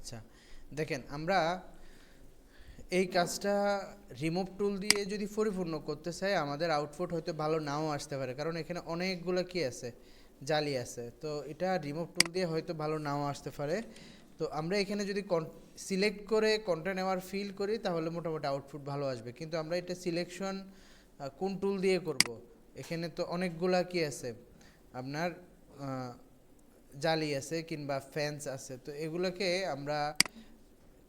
আচ্ছা, দেখেন আমরা এই কাজটা রিমুভ টুল দিয়ে যদি পরিপূর্ণ করতে চাই আমাদের আউটপুট হয়তো ভালো নাও আসতে পারে, কারণ এখানে অনেকগুলো কি আছে, জালি আছে। তো এটা রিমুভ টুল দিয়ে হয়তো ভালো নাও আসতে পারে। তো আমরা এখানে যদি সিলেক্ট করে কন্টেন্ট নেওয়ার ফিল করি তাহলে মোটামুটি আউটপুট ভালো আসবে। কিন্তু আমরা এটা সিলেকশন কোন টুল দিয়ে করব? এখানে তো অনেকগুলা কি আছে আপনার জালি আছে কিংবা ফ্যান্স আছে। তো এগুলোকে আমরা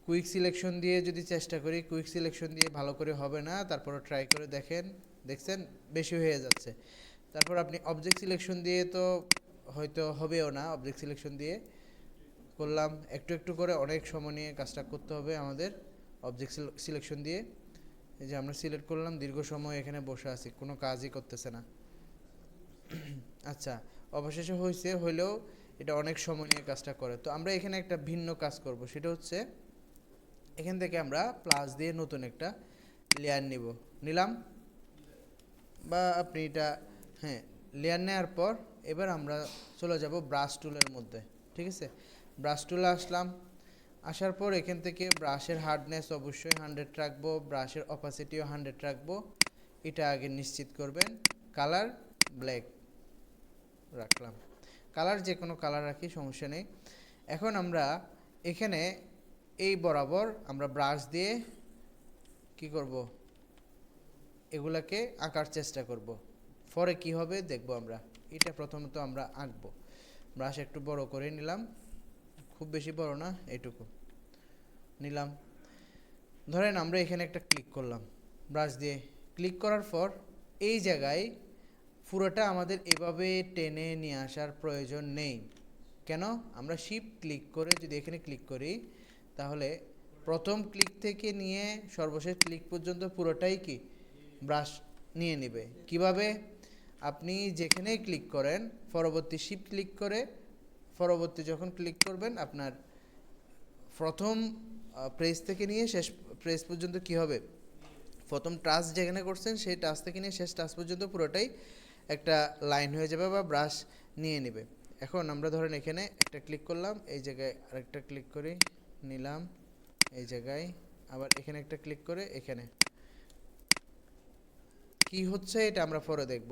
কুইক সিলেকশন দিয়ে যদি চেষ্টা করি, কুইক সিলেকশন দিয়ে ভালো করে হবে না, তারপরে ট্রাই করে দেখছেন বেশি হয়ে যাচ্ছে। তারপর আপনি অবজেক্ট সিলেকশন দিয়ে তো হয়তো হবেও না। অবজেক্ট সিলেকশন দিয়ে করলাম একটু একটু করে, অনেক সময় নিয়ে কাজটা করতে হবে আমাদের অবজেক্ট সিলেকশন দিয়ে। এই যে আমরা সিলেক্ট করলাম, দীর্ঘ সময় এখানে বসে আছি, কোনো কাজই করতেছে না। আচ্ছা, অবশেষে হইলেও এটা অনেক সময় নিয়ে কাজটা করে। তো আমরা এখানে একটা ভিন্ন কাজ করব, সেটা হচ্ছে এখান থেকে আমরা প্লাস দিয়ে নতুন একটা লেয়ার নিলাম, বা আপনি এটা হ্যাঁ লেয়ার নেওয়ার পর এবার আমরা চলে যাব ব্রাশ টুলের মধ্যে। ঠিক আছে, ব্রাশ টুলে আসলাম, আসার পর এখান থেকে ব্রাশের হার্ডনেস অবশ্যই 100 রাখবো, ব্রাশের অপাসিটিও 100 রাখবো। এটা আগে নিশ্চিত করবেন। কালার ব্ল্যাক রাখলাম, কালার যে কোনো কালার রাখি, সমস্যা নেই। এখন আমরা এখানে এই বরাবর আমরা ব্রাশ দিয়ে কি করব, এগুলাকে আঁকার চেষ্টা করব। পরে কি হবে দেখব আমরা। এটা প্রথমত আমরা আঁকবো। ব্রাশ একটু বড় করে নিলাম, খুব বেশি বড় না, এইটুকু নিলাম। ধরেন আমরা এখানে একটা ক্লিক করলাম, ব্রাশ দিয়ে ক্লিক করার পর এই জায়গায় পুরোটা আমাদের এভাবে টেনে নিয়ে আসার প্রয়োজন নেই। কেন? আমরা শিফট ক্লিক করে যদি এখানে ক্লিক করি তাহলে প্রথম ক্লিক থেকে নিয়ে সর্বশেষ ক্লিক পর্যন্ত পুরোটাই কি ব্রাশ নিয়ে নেবে। কিভাবে? আপনি যেখানেই ক্লিক করেন পরবর্তী শিফট ক্লিক করে পরবর্তী যখন ক্লিক করবেন আপনার প্রথম প্রেস থেকে নিয়ে শেষ প্রেস পর্যন্ত কি হবে, প্রথম টাচ যেখানে করছেন সেই টাচ থেকে নিয়ে শেষ টাচ পর্যন্ত পুরোটাই একটা লাইন হয়ে যাবে বা ব্রাশ নিয়ে নেবে। এখন আমরা ধরেন এখানে একটা ক্লিক করলাম, এই জায়গায় আরেকটা ক্লিক করি, নিলাম এই জায়গায়, আবার এখানে একটা ক্লিক করে এখানে কি হচ্ছে এটা আমরা পরে দেখব।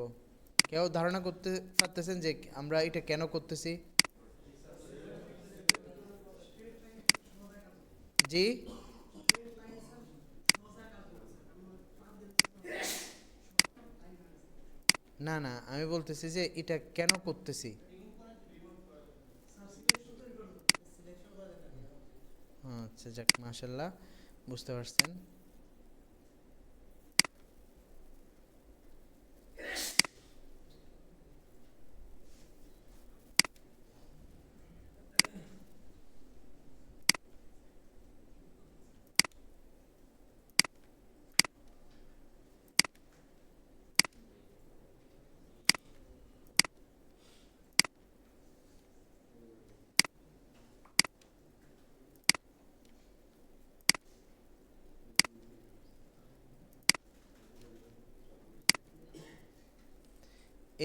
কেউ ধারণা করতে পারতেছেন যে আমরা এটা কেন করতেছি? জি, না না, আমি বলতেছি যে এটা কেন করতেছি। আচ্ছা যাক, মাশাল্লাহ, বুঝতে পারছেন।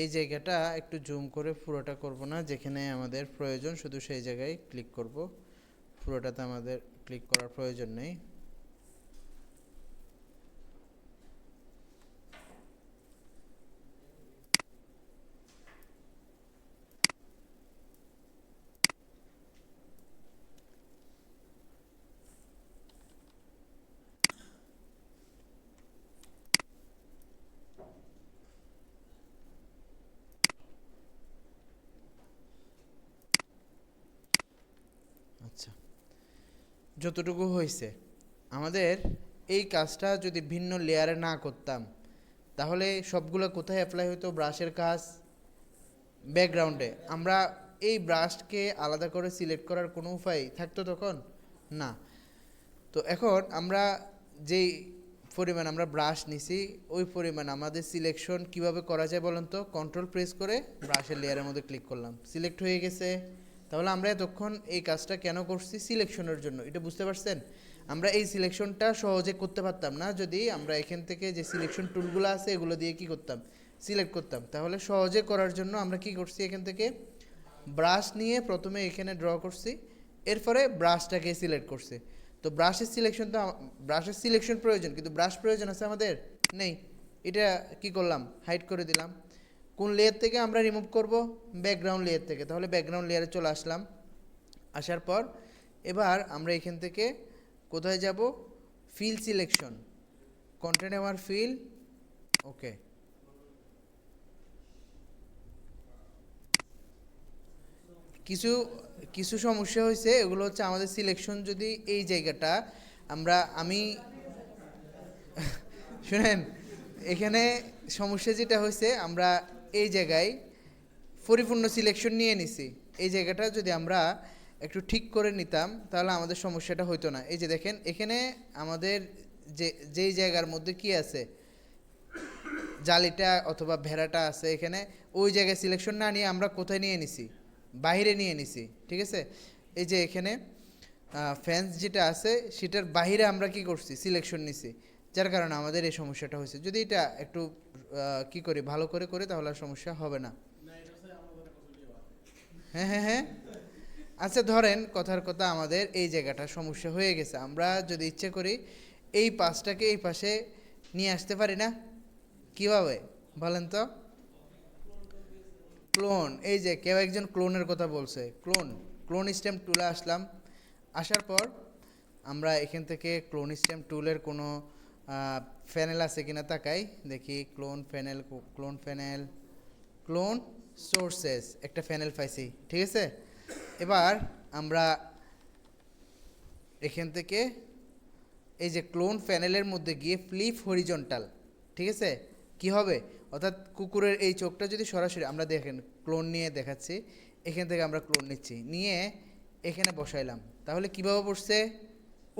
এই জায়গাটা একটু জুম করে পুরোটা করব না, যেখানে আমাদের প্রয়োজন শুধু সেই জায়গায় ক্লিক করব, পুরোটাতে আমাদের ক্লিক করার প্রয়োজন নেই। আচ্ছা, যতটুকু হয়েছে আমাদের এই কাজটা যদি ভিন্ন লেয়ারে না করতাম তাহলে সবগুলো কোথায় অ্যাপ্লাই হতো? ব্রাশের কাজ ব্যাকগ্রাউন্ডে। আমরা এই ব্রাশকে আলাদা করে সিলেক্ট করার কোনো উপায় থাকতো তখন না। তো এখন আমরা যেই পরিমাণ আমরা ব্রাশ নিছি ওই পরিমাণ আমাদের সিলেকশন কিভাবে করা যায় বলেন তো? কন্ট্রোল প্রেস করে ব্রাশের লেয়ারের মধ্যে ক্লিক করলাম, সিলেক্ট হয়ে গেছে। তাহলে আমরা এতক্ষণ এই কাজটা কেন করছি? সিলেকশনের জন্য। এটা বুঝতে পারছেন? আমরা এই সিলেকশনটা সহজে করতে পারতাম না যদি আমরা এখান থেকে যে সিলেকশন টুলগুলো আছে এগুলো দিয়ে কি করতাম, সিলেক্ট করতাম। তাহলে সহজে করার জন্য আমরা কি করছি, এখান থেকে ব্রাশ নিয়ে প্রথমে এখানে ড্র করছি, এরপরে ব্রাশটাকে সিলেক্ট করছে। তো ব্রাশের সিলেকশন প্রয়োজন, কিন্তু ব্রাশ প্রয়োজন আছে আমাদের নেই। এটা কি করলাম, হাইড করে দিলাম। কোন লেয়ার থেকে আমরা রিমুভ করব, ব্যাকগ্রাউন্ড লেয়ার থেকে। তাহলে ব্যাকগ্রাউন্ড লেয়ারে চলে আসলাম। আসার পর এবার আমরা এখান থেকে কোথায় যাব, ফিল সিলেকশন, কন্টেন্ট আমার ফিল, ওকে। কিছু কিছু সমস্যা হয়েছে, এগুলো হচ্ছে আমাদের সিলেকশন যদি এই জায়গাটা আমি শুনেন, এখানে সমস্যা যেটা হয়েছে, আমরা এই জায়গায় পরিপূর্ণ সিলেকশন নিয়ে নিছি। এই জায়গাটা যদি আমরা একটু ঠিক করে নিতাম তাহলে আমাদের সমস্যাটা হইতো না। এই যে দেখেন, এখানে আমাদের যেই জায়গার মধ্যে কি আছে, জালিটা অথবা ভেড়াটা আছে, এখানে ওই জায়গায় সিলেকশন না নিয়ে আমরা কোথায় নিয়ে নিছি, বাইরে নিয়ে নিছি, ঠিক আছে। এই যে এখানে ফ্যান্স যেটা আছে সেটার বাইরে আমরা কি করছি, সিলেকশন নিছি, যার কারণে আমাদের এই সমস্যাটা হয়েছে। যদি এটা একটু কি করি, ভালো করে করি, তাহলে আর সমস্যা হবে না। হ্যাঁ হ্যাঁ হ্যাঁ, আচ্ছা ধরেন কথার কথা আমাদের এই জায়গাটা সমস্যা হয়ে গেছে, আমরা যদি ইচ্ছে করি এই পাশটাকে এই পাশে নিয়ে আসতে পারি না, কিভাবে বলেন তো? ক্লোন, এই যে কেউ একজন ক্লোনের কথা বলছে, ক্লোন স্টেম টুলে আসলাম। আসার পর আমরা এখান থেকে ক্লোন স্টেম টুলের কোনো প্যানেল আছে কিনা তাকাই, দেখি ক্লোন সোর্সেস, একটা প্যানেল পাইছি, ঠিক আছে। এবার আমরা এখান থেকে এই যে ক্লোন প্যানেলের মধ্যে গিয়ে ফ্লিপ হরিজন্টাল, ঠিক আছে, কি হবে, অর্থাৎ কুকুরের এই চোখটা যদি সরাসরি আমরা দেখেন ক্লোন নিয়ে দেখাচ্ছি, এখান থেকে আমরা ক্লোন নিচ্ছি, নিয়ে এখানে বসাইলাম, তাহলে কিভাবে বসছে,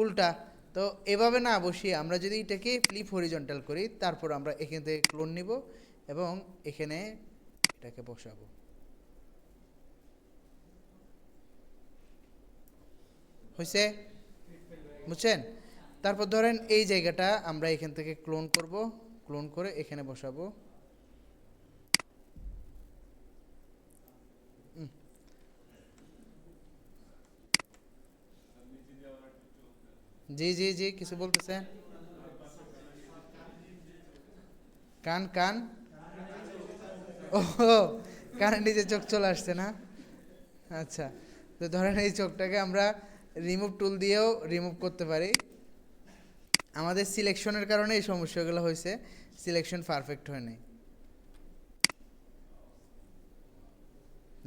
উল্টা। তো এভাবে না বসিয়ে আমরা যদি এটাকে ফ্লিপ হরিজন্টাল করি, তারপর আমরা এখান থেকে ক্লোন নিব এবং এখানে এটাকে বসাবো, হয়েছে, বুঝছেন? তারপর ধরেন এই জায়গাটা আমরা এখান থেকে ক্লোন করব, ক্লোন করে এখানে বসাবো। জি জি জি, কিছু বলতেছেন? কান কান, ও কানের নিচে চোখ চলে আসছে না? আচ্ছা, তো ধরেন এই চোখটাকে আমরা রিমুভ টুল দিয়েও রিমুভ করতে পারি। আমাদের সিলেকশনের কারণে এই সমস্যাগুলো হয়েছে, সিলেকশন পারফেক্ট হয় নাই।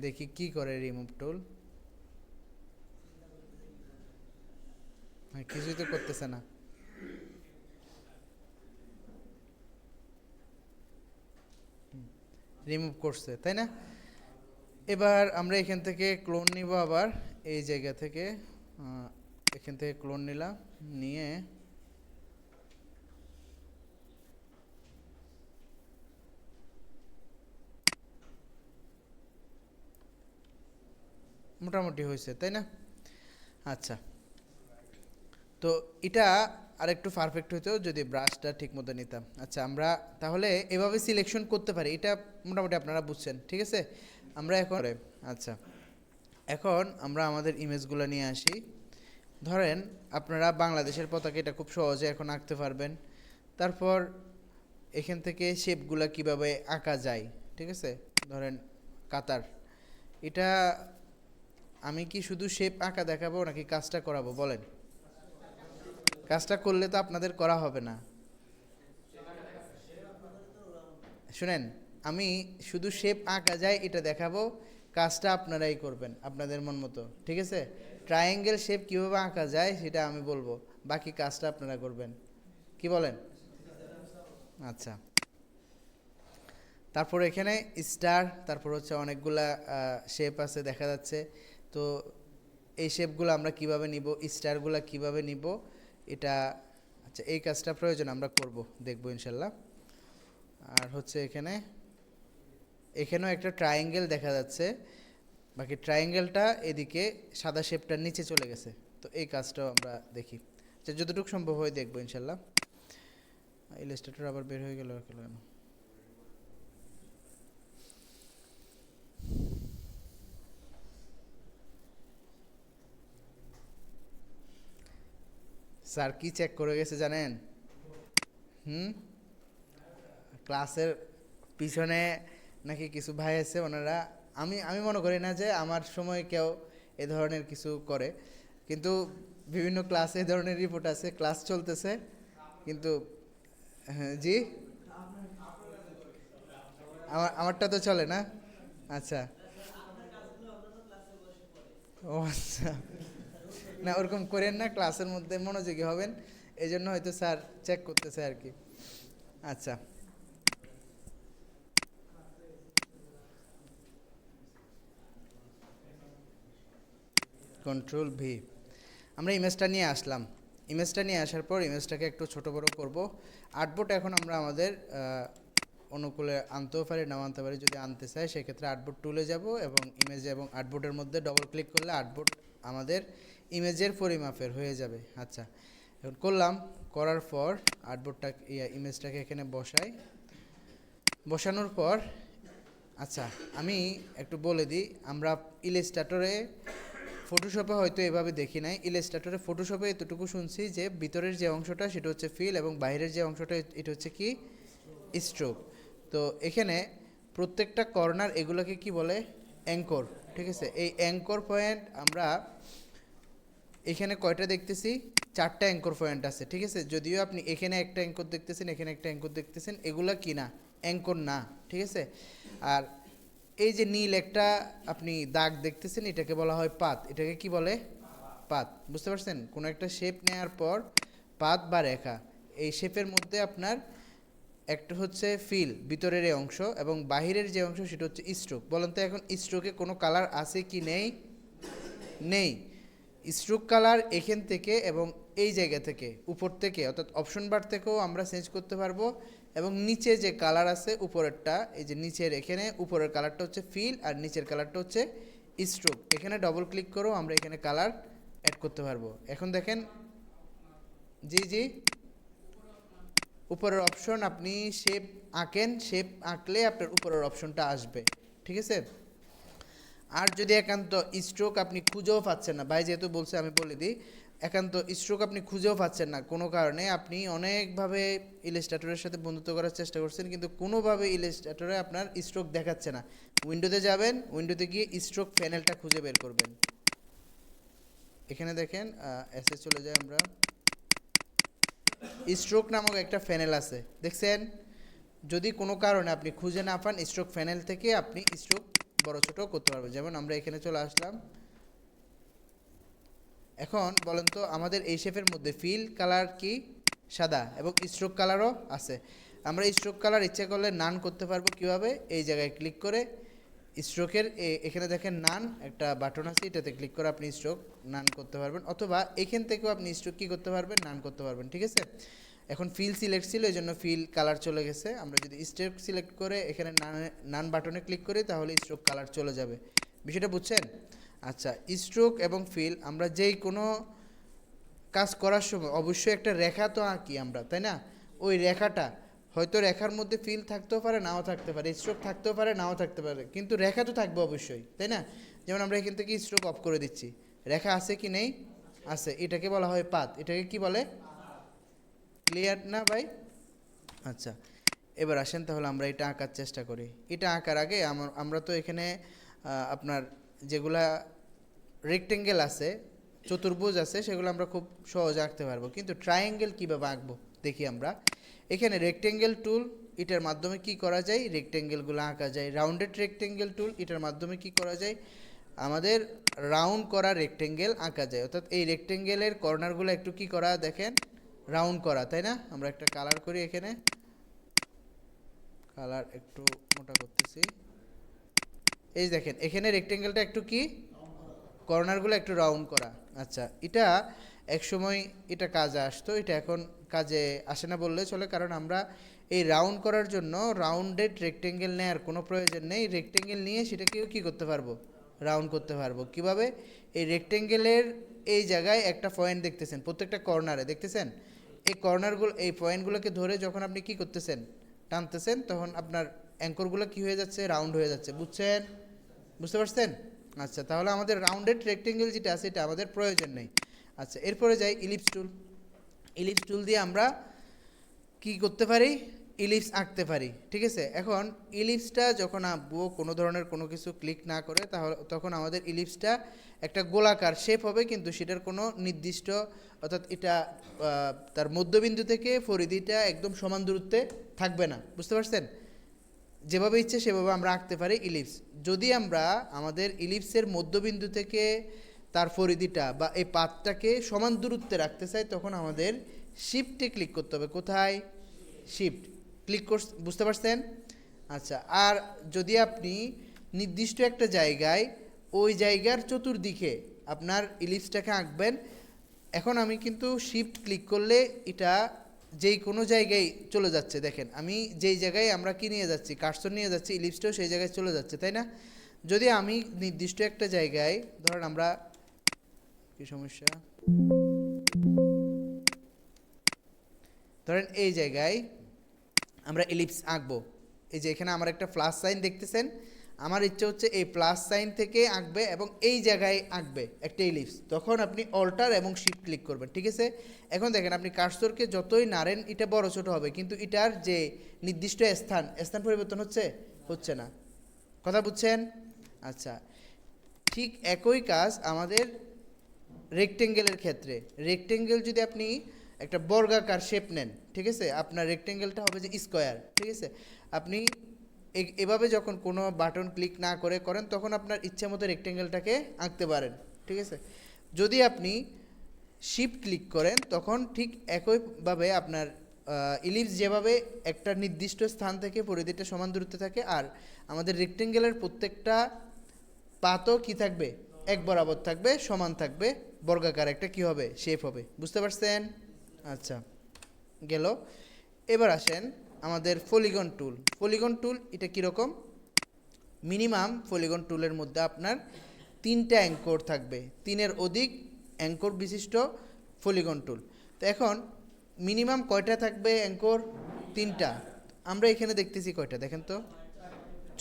দেখি কি করে রিমুভ টুল, কিছুই তো করতেছে না। রিমুভ করছে, তাই না? এবার আমরা এখান থেকে ক্লোন নিব, আবার এই জায়গা থেকে এখান থেকে ক্লোন নিলাম, নিয়ে মোটামুটি হয়েছে, তাই না? আচ্ছা, তো এটা আরেকটু পারফেক্ট হতো যদি ব্রাশটা ঠিক মতো নিতাম। আচ্ছা, আমরা তাহলে এভাবে সিলেকশন করতে পারি, এটা মোটামুটি আপনারা বুঝছেন, ঠিক আছে। আমরা এখন আচ্ছা, এখন আমরা আমাদের ইমেজগুলো নিয়ে আসি। ধরেন আপনারা বাংলাদেশের পতাকা, এটা খুব সহজে এখন আঁকতে পারবেন। তারপর এখান থেকে শেপগুলো কিভাবে আঁকা যায়, ঠিক আছে। ধরেন কাতার, এটা আমি কি শুধু শেপ আঁকা দেখাবো নাকি কাজটা করাবো বলেন? কাজটা করলে তো আপনাদের করা হবে না। শুনেন, আমি শুধু শেপ আঁকা যায় এটা দেখাবো, কাজটা আপনারাই করবেন আপনাদের মন মতো, ঠিক আছে। ট্রায়াঙ্গেল শেপ কীভাবে আঁকা যায় সেটা আমি বলবো, বাকি কাজটা আপনারা করবেন, কি বলেন? আচ্ছা, তারপর এখানে স্টার, তারপর হচ্ছে অনেকগুলা শেপ আছে দেখা যাচ্ছে। তো এই শেপগুলো আমরা কিভাবে নিব, স্টারগুলো কিভাবে নিব, এটা আচ্ছা এই কাজটা প্রয়োজন আমরা করব, দেখব ইনশাল্লাহ। আর হচ্ছে এখানেও একটা ট্রায়াঙ্গেল দেখা যাচ্ছে, বাকি ট্রায়াঙ্গেলটা এদিকে সাদা শেপটার নিচে চলে গেছে। তো এই কাজটাও আমরা দেখি, যতটুকু সম্ভব হয় দেখবো ইনশাল্লাহ। ইলাস্ট্রেটর আবার বের হয়ে গেল কেন? স্যার কি চেক করে গেছে জানেন? হুম, ক্লাসের পিছনে নাকি কিছু ভাই আছে, ওনারা, আমি আমি মনে করি না যে আমার সময় কেউ এ ধরনের কিছু করে, কিন্তু বিভিন্ন ক্লাসে এ ধরনের রিপোর্ট আছে, ক্লাস চলতেছে কিন্তু। হ্যাঁ জি, আমারটা তো চলে না। আচ্ছা, ও আচ্ছা, না ওরকম করেন না, ক্লাসের মধ্যে মনোযোগী হবেন, এই জন্য হয়তো স্যার চেক করতেছে আর কি। আচ্ছা, কন্ট্রোল ভি, আমরা ইমেজটা নিয়ে আসলাম। ইমেজটা নিয়ে আসার পর ইমেজটাকে একটু ছোট বড় করব। আর্টবোর্ড এখন আমরা আমাদের অনুকূলে আনতেও পারি, নাও আনতে পারি। যদি আনতে চাই সেক্ষেত্রে আর্টবোর্ড টুলে যাব এবং ইমেজ এবং আর্টবোর্ডের মধ্যে ডবল ক্লিক করলে আর্টবোর্ড আমাদের ইমেজের পরিমাপের হয়ে যাবে। আচ্ছা, এখন করলাম, করার পর আর্টবোর্ডটা ইমেজটাকে এখানে বসাই। বসানোর পর আচ্ছা, আমি একটু বলে দিই, আমরা ইলাস্ট্রেটরে, ফটোশপে হয়তো এভাবে দেখি নাই, ইলাস্ট্রেটরে ফটোশপে এতটুকু শুনছি যে ভিতরের যে অংশটা সেটা হচ্ছে ফিল এবং বাইরের যে অংশটা এটা হচ্ছে কি স্ট্রোক। তো এখানে প্রত্যেকটা কর্নার এগুলোকে কি বলে, অ্যাঙ্কর। ঠিক আছে, এই অ্যাঙ্কর পয়েন্ট আমরা এখানে কয়টা দেখতেছি, 4টা অ্যাঙ্কর পয়েন্ট আছে। ঠিক আছে, যদিও আপনি এখানে একটা অ্যাঙ্কর দেখতেছেন, এখানে একটা অ্যাঙ্কর দেখতেছেন, এগুলা কি না, অ্যাঙ্কর না। ঠিক আছে, আর এই যে নীল একটা আপনি দাগ দেখতেছেন, এটাকে বলা হয় পাত। এটাকে কি বলে, পাত। বুঝতে পারছেন, কোনো একটা শেপ নেওয়ার পর পাত বা রেখা, এই শেপের মধ্যে আপনার একটা হচ্ছে ফিল ভিতরের এই অংশ এবং বাহিরের যে অংশ সেটা হচ্ছে স্ট্রোক। বলেন তো এখন স্ট্রোকে কোনো কালার আছে কি নেই? নেই। স্ট্রোক কালার এখান থেকে এবং এই জায়গা থেকে, উপর থেকে অর্থাৎ অপশন বার থেকেও আমরা চেঞ্জ করতে পারবো। এবং নিচে যে কালার আছে উপরেরটা, এই যে নিচের এখানে উপরের কালারটা হচ্ছে ফিল আর নিচের কালারটা হচ্ছে স্ট্রোক। এখানে ডবল ক্লিক করেও আমরা এখানে কালার অ্যাড করতে পারবো। এখন দেখেন, জি জি, উপরের অপশন আপনি শেপ আঁকেন, শেপ আঁকলে আপনার উপরের অপশনটা আসবে। ঠিক আছে, আর যদি একান্ত স্ট্রোক আপনি খুঁজেও পাচ্ছেন না, ভাই যেহেতু বলছে আমি বলে দিই, একান্ত স্ট্রোক আপনি খুঁজেও পাচ্ছেন না কোনো কারণে, আপনি অনেকভাবে ইলাস্ট্রেটরের সাথে বন্ধুত্ব করার চেষ্টা করছেন কিন্তু কোনোভাবে ইলাস্ট্রেটরে আপনার স্ট্রোক দেখাচ্ছে না। উইন্ডোতে যাবেন, উইন্ডোতে গিয়ে স্ট্রোক প্যানেলটা খুঁজে বের করবেন। এখানে দেখেন এসে চলে যায়, আমরা স্ট্রোক নামক একটা প্যানেল আছে, দেখছেন? যদি কোনো কারণে আপনি খুঁজে না পান, স্ট্রোক প্যানেল থেকে আপনি স্ট্রোক বড় ছোট করতে পারবেন। যেমন আমরা এখানে চলে আসলাম। এখন বলেন তো, আমাদের এই শেপের মধ্যে ফিল কালার কি সাদা এবং স্ট্রোক কালারও আছে। আমরা স্ট্রোক কালার ইচ্ছা করলে নান করতে পারবো। কিভাবে? এই জায়গায় ক্লিক করে স্ট্রোকের এখানে দেখেন নান একটা বাটন আছে, এটাতে ক্লিক করে আপনি স্ট্রোক নান করতে পারবেন, অথবা এখান থেকেও আপনি স্ট্রোক কী করতে পারবেন, নান করতে পারবেন। ঠিক আছে, এখন ফিল সিলেক্ট ছিল এই জন্য ফিল কালার চলে গেছে। আমরা যদি স্ট্রোক সিলেক্ট করে এখানে নান বাটনে ক্লিক করি তাহলে স্ট্রোক কালার চলে যাবে। বিষয়টা বুঝছেন? আচ্ছা, স্ট্রোক এবং ফিল আমরা যেই কোনো কাজ করার সময় অবশ্যই একটা রেখা তো আঁকি আমরা, তাই না? ওই রেখাটা হয়তো রেখার মধ্যে ফিল থাকতেও পারে, নাও থাকতে পারে, স্ট্রোক থাকতেও পারে, নাও থাকতে পারে, কিন্তু রেখা তো থাকবে অবশ্যই, তাই না? যেমন আমরা এখান থেকে স্ট্রোক অফ করে দিচ্ছি, রেখা আছে কি নেই? আছে, এটাকে বলা হয় পাত। এটাকে কি বলে? ক্লিয়ার না ভাই? আচ্ছা, এবার আসেন তাহলে আমরা এটা আঁকার চেষ্টা করি। এটা আঁকার আগে আমরা তো এখানে আপনার যেগুলা রেক্টেঙ্গেল আছে, চতুর্ভুজ আছে, সেগুলো আমরা খুব সহজে আঁকতে পারবো, কিন্তু ট্রায়াঙ্গেল কীভাবে আঁকবো দেখি আমরা। এখানে রেক্টেঙ্গেল টুল, এটার মাধ্যমে কি করা যায়, রেক্টেঙ্গেলগুলো আঁকা যায়। রাউন্ডেড রেক্টেঙ্গেল টুল, এটার মাধ্যমে কি করা যায়, আমাদের রাউন্ড করা রেক্টেঙ্গেল আঁকা যায়। অর্থাৎ এই রেক্টেঙ্গেলের কর্নারগুলো একটু কি করা দেখেন, রাউন্ড করা, তাই না? আমরা একটা কালার করি, এখানে কালার একটু মোটা করতেছি। এই দেখেন এখানে রেক্টেঙ্গেলটা একটু কি কর্নারগুলো একটু রাউন্ড করা। আচ্ছা, এটা এক সময় এটা কাজে আসতো, এটা এখন কাজে আসে না বললে চলে, কারণ আমরা এই রাউন্ড করার জন্য রাউন্ডেড রেক্টেঙ্গেল নেওয়ার কোনো প্রয়োজন নেই। রেক্টেঙ্গেল নিয়ে সেটাকেও কী করতে পারবো, রাউন্ড করতে পারবো। কিভাবে? এই রেক্টেঙ্গেলের এই জায়গায় একটা পয়েন্ট দেখতেছেন, প্রত্যেকটা কর্নারে দেখতেছেন, এই কর্নারগুলো, এই পয়েন্টগুলোকে ধরে যখন আপনি কি করতেছেন, টানতেছেন, তখন আপনার অ্যাঙ্করগুলো কি হয়ে যাচ্ছে, রাউন্ড হয়ে যাচ্ছে। বুঝছেন? বুঝতে পারছেন? আচ্ছা, তাহলে আমাদের রাউন্ডেড রেক্টেঙ্গেল যেটা আছে এটা আমাদের প্রয়োজন নেই। আচ্ছা, এরপরে যাই ইলিপস টুল। ইলিপস টুল দিয়ে আমরা কি করতে পারি, ইলিপস আঁকতে পারি। ঠিক আছে, এখন ইলিপসটা যখন আঁকবো কোনো ধরনের কোনো কিছু ক্লিক না করে, তাহলে তখন আমাদের ইলিপসটা একটা গোলাকার শেপ হবে, কিন্তু সেটার কোনো নির্দিষ্ট, অর্থাৎ এটা তার মধ্যবিন্দু থেকে পরিধিটা একদম সমান দূরত্বে থাকবে না। বুঝতে পারছেন? যেভাবে ইচ্ছে সেভাবে আমরা আঁকতে পারি ইলিপস। যদি আমরা আমাদের ইলিপসের মধ্যবিন্দু থেকে তার পরিধিটা বা এই পাতটাকে সমান দূরত্বে রাখতে চাই, তখন আমাদের শিফটে ক্লিক করতে হবে। কোথায়? শিফট ক্লিক বুঝতে পারছেন? আচ্ছা, আর যদি আপনি নির্দিষ্ট একটা জায়গায় ওই জায়গার চতুর্দিকে আপনার ইলিপসটাকে আঁকবেন, এখন আমি কিন্তু শিফট ক্লিক করলে এটা যেই কোনো জায়গায় চলে যাচ্ছে। দেখেন আমি যেই জায়গায় আমরা কি নিয়ে যাচ্ছি, কার্সর নিয়ে যাচ্ছি, ইলিপসটাও সেই জায়গায় চলে যাচ্ছে, তাই না? যদি আমি নির্দিষ্ট একটা জায়গায়, ধরেন আমরা কি সমস্যা, ধরেন এই জায়গায় আমরা ইলিপস আঁকবো, এই যে এখানে আমার একটা প্লাস সাইন দেখতেছেন, আমার ইচ্ছে হচ্ছে এই প্লাস সাইন থেকে আঁকবে এবং এই জায়গায় আঁকবে একটা ইলিপস, তখন আপনি অল্টার এবং শিফট ক্লিক করবেন। ঠিক আছে, এখন দেখেন আপনি কার্সরকে যতই নাড়েন এটা বড় ছোট হবে, কিন্তু এটার যে নির্দিষ্ট স্থান পরিবর্তন হচ্ছে না। কথা বুঝছেন? আচ্ছা, ঠিক একই কাজ আমাদের রেক্টেঙ্গেলের ক্ষেত্রে। রেক্টেঙ্গেল যদি আপনি একটা বর্গাকার শেপ নেন, ঠিক আছে, আপনার রেক্টেঙ্গেলটা হবে যে স্কোয়ার। ঠিক আছে, আপনি এভাবে যখন কোনো বাটন ক্লিক না করেন, তখন আপনার ইচ্ছা মতো রেক্টেঙ্গেলটাকে আঁকতে পারেন। ঠিক আছে, যদি আপনি শিফট ক্লিক করেন, তখন ঠিক একইভাবে আপনার ইলিপস যেভাবে একটা নির্দিষ্ট স্থান থেকে পরিধিটা সমান দূরত্বে থাকে, আর আমাদের রেক্টেঙ্গেলের প্রত্যেকটা পাতও কি থাকবে, এক বরাবর থাকবে, সমান থাকবে, বর্গাকার একটা কি হবে, শেপ হবে। বুঝতে পারছেন? আচ্ছা, গেল। এবার আসেন আমাদের পলিগন টুল। পলিগন টুল এটা কীরকম? মিনিমাম পলিগন টুলের মধ্যে আপনার 3টা অ্যাঙ্কর থাকবে, 3-এর অধিক অ্যাঙ্কর বিশিষ্ট পলিগন টুল। তো এখন মিনিমাম কয়টা থাকবে অ্যাঙ্কর? 3টা। আমরা এখানে দেখতেছি কয়টা, দেখেন তো,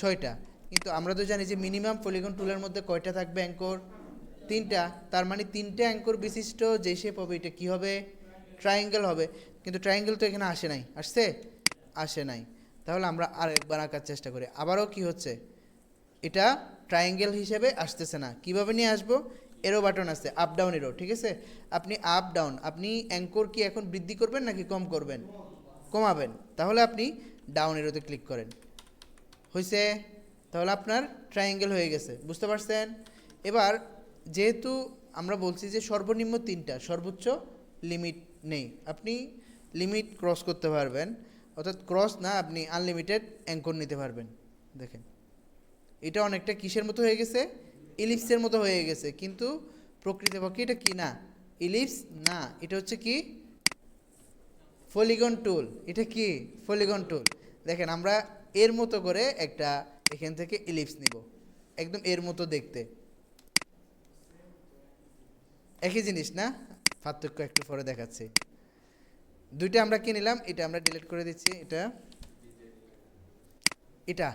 6টা। কিন্তু আমরা তো জানি যে মিনিমাম পলিগন টুলের মধ্যে কয়টা থাকবে অ্যাঙ্কর? 3টা। তার মানে 3টে অ্যাঙ্কর বিশিষ্ট যে শেপ হবে এটা কি হবে? ট্রায়াঙ্গেল হবে। কিন্তু ট্রায়াঙ্গেল তো এখানে আসে নাই, আসছে? আসে নাই। তাহলে আমরা আরেকবার আঁকার চেষ্টা করি। আবারও কি হচ্ছে, এটা ট্রায়াঙ্গেল হিসেবে আসতেছে না। কিভাবে নিয়ে আসবো? এরো বাটন আছে, আপ ডাউন এরো। ঠিক আছে, আপনি আপ ডাউন, আপনি অ্যাঙ্কর কি এখন বৃদ্ধি করবেন নাকি কম করবেন? কমাবেন। তাহলে আপনি ডাউন এরোতে ক্লিক করেন, হয়েছে? তাহলে আপনার ট্রায়াঙ্গেল হয়ে গেছে। বুঝতে পারছেন? এবার যেহেতু আমরা বলছি যে সর্বনিম্ন 3টা, সর্বোচ্চ লিমিট নেই, আপনি লিমিট ক্রস করতে পারবেন, অর্থাৎ ক্রস না, আপনি আনলিমিটেড অ্যাঙ্কর নিতে পারবেন। দেখেন এটা অনেকটা কিসের মতো হয়ে গেছে? ইলিপসের মতো হয়ে গেছে, কিন্তু প্রকৃতপক্ষে এটা কি না, ইলিপস না, এটা হচ্ছে কি, পলিগন টুল। এটা কি? Polygon tool. দেখেন আমরা এর মতো করে একটা এখান থেকে ইলিপস নিব, একদম এর মতো দেখতে, একই জিনিস না, পার্থক্য একটু পরে দেখাচ্ছি। দুইটা আমরা কি নিলাম, এটা আমরা ডিলিট করে দিচ্ছি, এটা এটা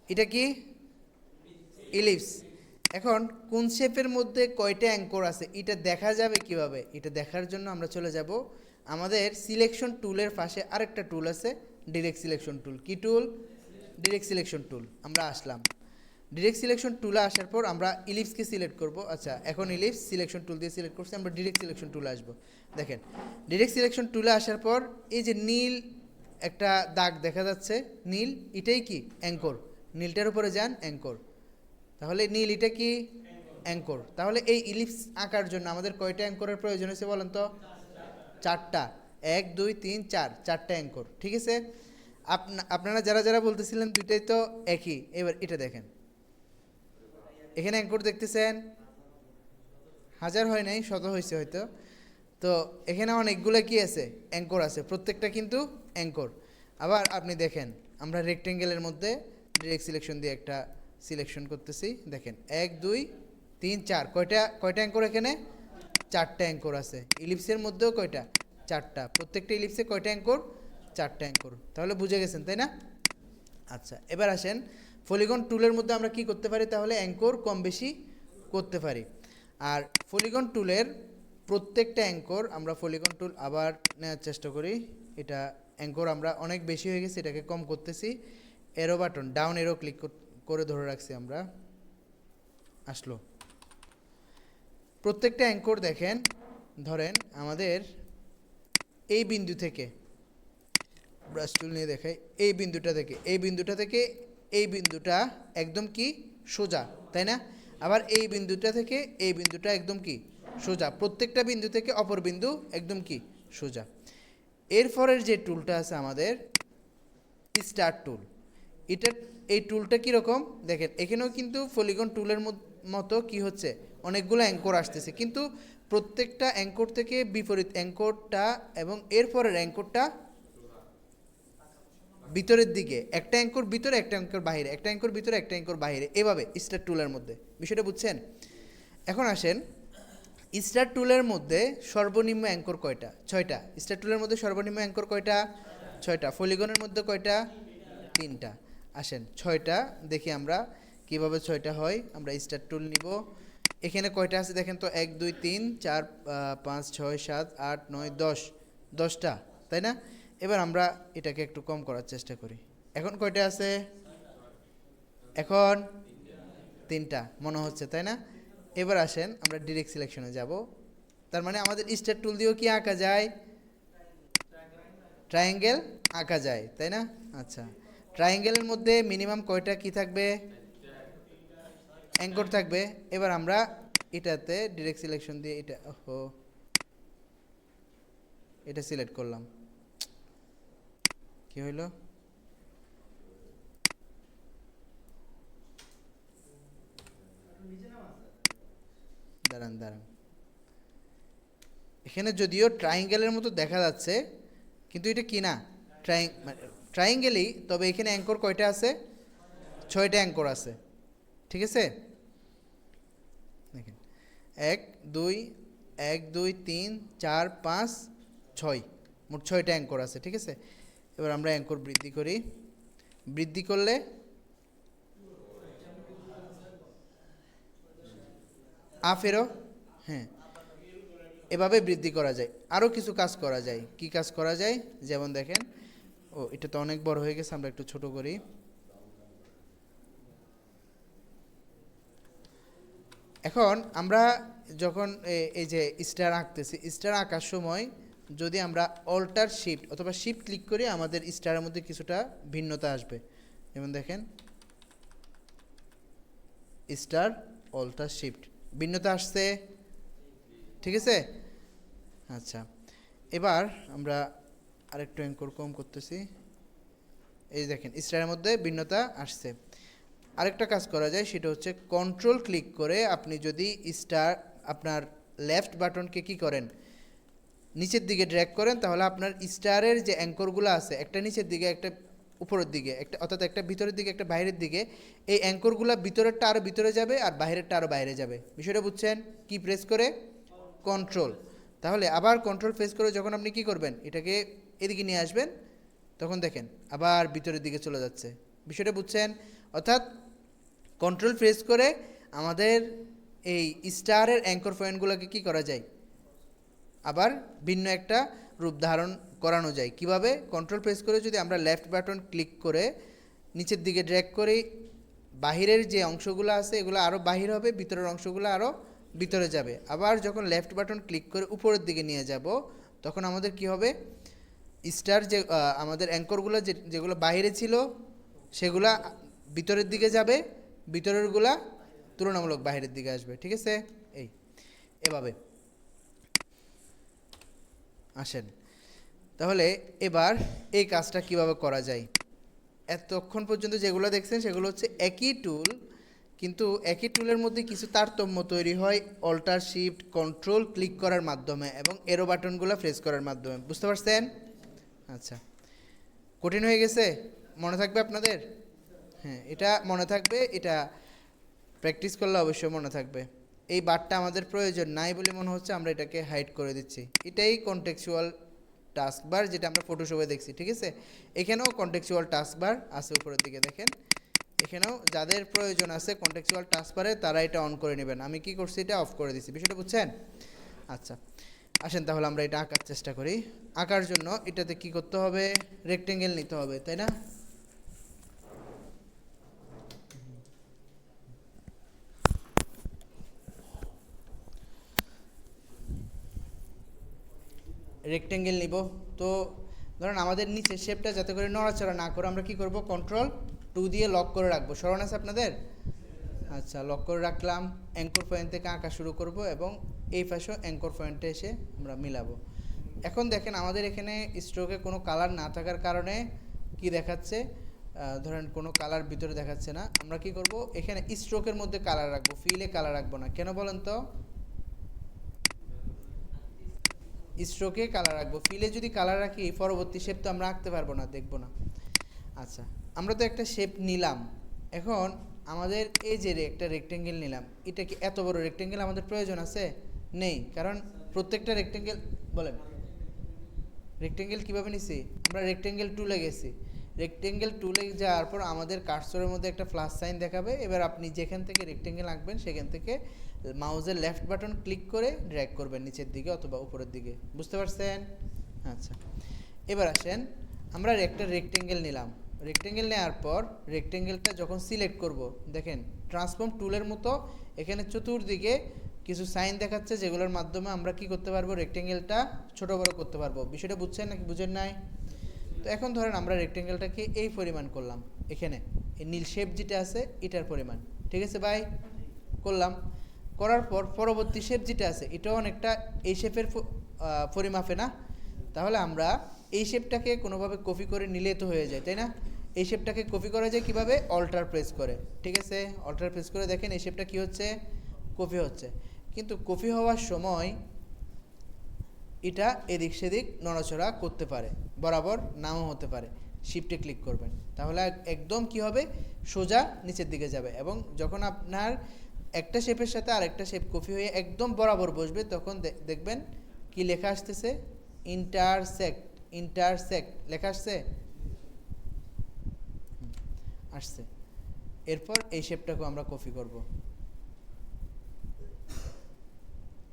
এটা কি, ইলিপস। এখন কোন শেপের মধ্যে কয়টা অ্যাঙ্কর আছে এটা দেখা যাবে কিভাবে? এটা দেখার জন্য আমরা চলে যাব আমাদের সিলেকশন টুলের পাশে আরেকটা টুল আছে, ডিরেক্ট সিলেকশন টুল। কি টুল? Direct selection tool. আমরা আসলাম, ডিরেক্ট সিলেকশন টুলে আসার পর আমরা ইলিপসকে সিলেক্ট করব। আচ্ছা, এখন ইলিপস সিলেকশন টুল দিয়ে সিলেক্ট করছি, আমরা ডিরেক্ট সিলেকশন টুলে আসবো। দেখেন ডিরেক্ট সিলেকশন টুলে আসার পর এই যে নীল একটা দাগ দেখা যাচ্ছে, নীল, এটাই কি অ্যাঙ্কর। নীলটার উপরে যান, অ্যাঙ্কর। তাহলে নীল এটা কি অ্যাঙ্কর। তাহলে এই ইলিপস আঁকার জন্য আমাদের কয়টা অ্যাঙ্করের প্রয়োজন হয়েছে বলেন তো? 4টা। 1 2 3 4, 4টা অ্যাঙ্কর। ঠিক আছে, আপনারা যারা যারা বলতেছিলেন দুইটাই তো একই, এবার এটা দেখেন, এখানে অ্যাঙ্কর দেখতেছেন, হাজার হয় নাই, শত হয়েছে হয়তো। তো এখানে অনেকগুলো কি আছে, অ্যাঙ্কর আছে, প্রত্যেকটা কিন্তু অ্যাঙ্কর। আবার আপনি দেখেন আমরা রেক্টেঙ্গেলের মধ্যে ডিরেক্ট সিলেকশন দিয়ে একটা সিলেকশন করতেছি, দেখেন 1 2 3 4, কয়টা অ্যাঙ্কর এখানে? 4টা অ্যাঙ্কর আছে। ইলিপসের মধ্যেও কয়টা? 4টা। প্রত্যেকটা ইলিপসে কয়টা অ্যাঙ্কর? 4টা অ্যাঙ্কর। তাহলে বুঝে গেছেন, তাই না? আচ্ছা, এবার আসেন পলিগন টুলের মধ্যে আমরা কি করতে পারি, তাহলে অ্যাঙ্কর কম বেশি করতে পারি। আর পলিগন টুলের প্রত্যেকটা অ্যাঙ্কর আমরা পলিগন টুল আবার নেওয়ার চেষ্টা করি। এটা অ্যাঙ্কর আমরা অনেক বেশি হয়ে গেছে, এটাকে কম করতেছি। এরো বাটন ডাউন এরো ক্লিক করে ধরে রাখছি আমরা, আসলো। প্রত্যেকটা অ্যাঙ্কর দেখেন, ধরেন আমাদের এই বিন্দু থেকে, ব্রাশ টুল নিয়ে দেখাই, এই বিন্দুটা থেকে এই বিন্দুটা একদম কি সোজা, তাই না? আবার এই বিন্দুটা থেকে এই বিন্দুটা একদম কি সোজা, প্রত্যেকটা বিন্দু থেকে অপর বিন্দু একদম কি সোজা। এরপরের যে টুলটা আছে আমাদের স্টার টুল, এই টুলটা কীরকম দেখেন, এখানেও কিন্তু পলিগন টুলের মতো কি হচ্ছে, অনেকগুলো অ্যাঙ্কর আসতেছে, কিন্তু প্রত্যেকটা অ্যাঙ্কর থেকে বিপরীত অ্যাঙ্করটা এবং এরপরের অ্যাঙ্করটা ভিতরের দিকে, একটা অ্যাঙ্কর ভিতরে একটা অ্যাঙ্কর বাইরে, একটা অ্যাঙ্কর ভিতরে একটা অ্যাঙ্কর বাইরে, এভাবে স্টার টুলের মধ্যে। বিষয়টা বুঝছেন? এখন আসেন, স্টার টুলের মধ্যে সর্বনিম্ন অ্যাঙ্কর কয়টা? 6টা। স্টার টুলের মধ্যে সর্বনিম্ন অ্যাঙ্কর কয়টা? 6টা। পলিগনের মধ্যে কয়টা? 3টা। আসেন 6টা দেখি আমরা কিভাবে 6টা হয়। আমরা স্টার টুল নিব। এখানে কয়টা আছে দেখেন তো, 1 2 3 4 5 6 7 8 9 10, 10টা, তাই না? এবার আমরা এটাকে একটু কম করার চেষ্টা করি। এখন কয়টা আছে? এখন 3টা মনে হচ্ছে, তাই না? এবার আসেন আমরা ডিরেক্ট সিলেকশনে যাব। তার মানে আমাদের স্টার টুল দিয়েও কি আঁকা যায়? ট্রায়াঙ্গেল আঁকা যায়, তাই না? আচ্ছা, ট্রায়াঙ্গেলের মধ্যে মিনিমাম কয়টা কি থাকবে? অ্যাঙ্কর থাকবে। এবার আমরা এটাতে ডিরেক্ট সিলেকশন দিয়ে এটা সিলেক্ট করলাম, কি হইল? দাঁড়ান, এখানে যদিও ট্রায়াঙ্গেলের মতো দেখা যাচ্ছে, কিন্তু এটা কি না, ট্রায়াঙ্গেলই, তবে এখানে অ্যাঙ্কর কয়টা আছে? 6টা অ্যাঙ্কর আছে, ঠিক আছে? দেখেন 1 2 1 2 3 4 5 6, মোট 6টা অ্যাঙ্কর আছে, ঠিক আছে? এবার আমরা অ্যাঙ্কর বৃদ্ধি করি। বৃদ্ধি করলে ফেরো, হ্যাঁ, এভাবে বৃদ্ধি করা যায়। আরও কিছু কাজ করা যায়। কি কাজ করা যায়? যেমন দেখেন, এটা তো অনেক বড় হয়ে গেছে, আমরা একটু ছোট করি। এখন আমরা যখন এই যে স্টার আঁকতেছি, স্টার আঁকার সময় যদি আমরা অল্টার শিফট অথবা শিফট ক্লিক করি, আমাদের স্টারের মধ্যে কিছুটা ভিন্নতা আসবে। যেমন দেখেন, স্টার অল্টার শিফট, ভিন্নতা আসছে, ঠিক আছে? আচ্ছা, এবার আমরা আরেকটু অ্যাঙ্কর কম করতেছি। এই দেখেন স্টারের মধ্যে ভিন্নতা আসছে। আরেকটা কাজ করা যায়, সেটা হচ্ছে কন্ট্রোল ক্লিক করে আপনি যদি স্টার আপনার লেফট বাটনকে কি করেন, নিচের দিকে ড্র্যাগ করেন, তাহলে আপনার স্টারের যে অ্যাঙ্করগুলো আছে, একটা নিচের দিকে একটা উপরের দিকে, একটা অর্থাৎ একটা ভিতরের দিকে একটা বাইরের দিকে, এই অ্যাঙ্করগুলো ভিতরেরটা আরও ভিতরে যাবে আর বাইরেরটা আরও বাইরে যাবে। বিষয়টা বুঝছেন? কি প্রেস করে? কন্ট্রোল। তাহলে আবার কন্ট্রোল প্রেস করে যখন আপনি কি করবেন, এটাকে এদিকে নিয়ে আসবেন, তখন দেখেন আবার ভিতরের দিকে চলে যাচ্ছে। বিষয়টা বুঝছেন? অর্থাৎ কন্ট্রোল প্রেস করে আমাদের এই স্টারের অ্যাঙ্কর পয়েন্টগুলোকে কি করা যায়, আবার ভিন্ন একটা রূপ ধারণ করানো যায়। কিভাবে? কন্ট্রোল প্রেস করে যদি আমরা লেফট বাটন ক্লিক করে নিচের দিকে ড্র্যাগ করি, বাহিরের যে অংশগুলো আছে এগুলো আরও বাহির হবে, ভিতরের অংশগুলো আরও ভিতরে যাবে। আবার যখন লেফট বাটন ক্লিক করে উপরের দিকে নিয়ে যাব, তখন আমাদের কি হবে, স্টার যে আমাদের অ্যাঙ্করগুলো যেগুলো বাইরে ছিল সেগুলা ভিতরের দিকে যাবে, ভিতরেরগুলা তুলনামূলক বাইরের দিকে আসবে, ঠিক আছে? এভাবে আসেন। তাহলে এবার এই কাজটা কিভাবে করা যায়? এতক্ষণ পর্যন্ত যেগুলো দেখছেন সেগুলো হচ্ছে একই টুল, কিন্তু একই টুলের মধ্যে কিছু তারতম্য তৈরি হয় অল্টার শিফট কন্ট্রোল ক্লিক করার মাধ্যমে এবং এরো বাটনগুলো প্রেস করার মাধ্যমে। বুঝতে পারছেন? আচ্ছা, কঠিন হয়ে গেছে? মনে থাকবে আপনাদের? হ্যাঁ, এটা মনে থাকবে, এটা প্র্যাকটিস করলে অবশ্যই মনে থাকবে। এই বারটা আমাদের প্রয়োজন নাই বলে মনে হচ্ছে, আমরা এটাকে হাইড করে দিচ্ছি। এটাই কনটেক্সচুয়াল টাস্ক বার, যেটা আমরা ফটোশপে দেখছি, ঠিক আছে? এখানেও কনটেক্সচুয়াল টাস্ক বার আছে, উপরের দিকে দেখেন। এখানেও যাদের প্রয়োজন আছে কনটেক্সচুয়াল টাস্ক বারে, তারা এটা অন করে নেবেন। আমি কি করছি, এটা অফ করে দিচ্ছি। বিষয়টা বুঝছেন? আচ্ছা, আসেন তাহলে আমরা এটা আঁকার চেষ্টা করি। আঁকার জন্য এটাতে কি করতে হবে, রেক্টেঙ্গেল নিতে হবে, তাই না? রেক্টেঙ্গেল নিব। তো ধরেন আমাদের নিচে শেপটা যাতে করে নড়াচড়া না করে আমরা কি করব, Ctrl+2 দিয়ে লক করে রাখবো। স্মরণ আছে আপনাদের? আচ্ছা, লক করে রাখলাম। অ্যাঙ্কর পয়েন্ট থেকে আঁকা শুরু করব এবং এই পাশেও অ্যাঙ্কর পয়েন্টে এসে আমরা মিলাবো। এখন দেখেন আমাদের এখানে স্ট্রোকে কোনো কালার না থাকার কারণে কি দেখাচ্ছে, ধরেন কোনো কালার ভিতরে দেখাচ্ছে না। আমরা কি করব, এখানে স্ট্রোকের মধ্যে কালার রাখবো, ফিলে কালার রাখবো না। কেন বলেন তো? স্ট্রোকে কালার রাখবো, ফিলে যদি কালার রাখি পরবর্তী শেপ তো আমরা আঁকতে পারবো না, দেখবো না। আচ্ছা, আমরা তো একটা শেপ নিলাম। এখন আমাদের এই যে একটা রেক্টেঙ্গেল নিলাম, এটা কি এত বড় রেক্টেঙ্গেল আমাদের প্রয়োজন আছে? নেই, কারণ প্রত্যেকটা রেক্টেঙ্গেল, বলেন রেক্টেঙ্গেল কীভাবে নিছি আমরা, রেক্টেঙ্গেল টুলে গেছি। রেক্টেঙ্গেল টুলে যাওয়ার পর আমাদের কার্সরের মধ্যে একটা প্লাস সাইন দেখাবে। এবার আপনি যেখান থেকে রেক্টেঙ্গেল আঁকবেন সেখান থেকে মাউসের লেফট বাটন ক্লিক করে ড্র্যাগ করবেন নিচের দিকে অথবা উপরের দিকে। বুঝতে পারছেন? আচ্ছা, এবার আসেন আমরা একটা রেক্টেঙ্গেল নিলাম। রেক্টেঙ্গেল নেওয়ার পর রেক্টেঙ্গেলটা যখন সিলেক্ট করব, দেখেন ট্রান্সফর্ম টুলের মতো এখানে চতুর্দিকে কিছু সাইন দেখাচ্ছে, যেগুলোর মাধ্যমে আমরা কি করতে পারবো, রেক্টেঙ্গেলটা ছোট বড় করতে পারবো। বিষয়টা বুঝছেন নাকি বুঝেন নাই? তো এখন ধরেন আমরা রেক্টেঙ্গেলটাকে এই পরিমাণ করলাম, এখানে এই নীল শেপ যেটা আছে এটার পরিমাণ, ঠিক আছে ভাই? করলাম। করার পর পরবর্তী শেপ যেটা আছে এটাও অনেকটা এই শেপের পরিমাপে না? তাহলে আমরা এই শেপটাকে কোনোভাবে কপি করে নিলে তো হয়ে যায়, তাই না? এই শেপটাকে কপি করা যায় কিভাবে, অল্টার প্রেস করে। ঠিক আছে, অল্টার প্রেস করে দেখেন এই শেপটা কি হচ্ছে, কপি হচ্ছে। কিন্তু কপি হওয়ার সময় এটা এদিক সেদিক নড়াচড়া করতে পারে, বরাবর নাও হতে পারে। শিফটে ক্লিক করবেন, তাহলে একদম কি হবে, সোজা নিচের দিকে যাবে। এবং যখন আপনার একটা শেপের সাথে আরেকটা শেপ কপি হয়ে একদম বরাবর বসবে, তখন দেখবেন কি লেখা আসতেছে, ইন্টারসেক্ট। ইন্টারসেক্ট লেখা আসছে, আসছে। এরপর এই শেপটাকে আমরা কপি করব,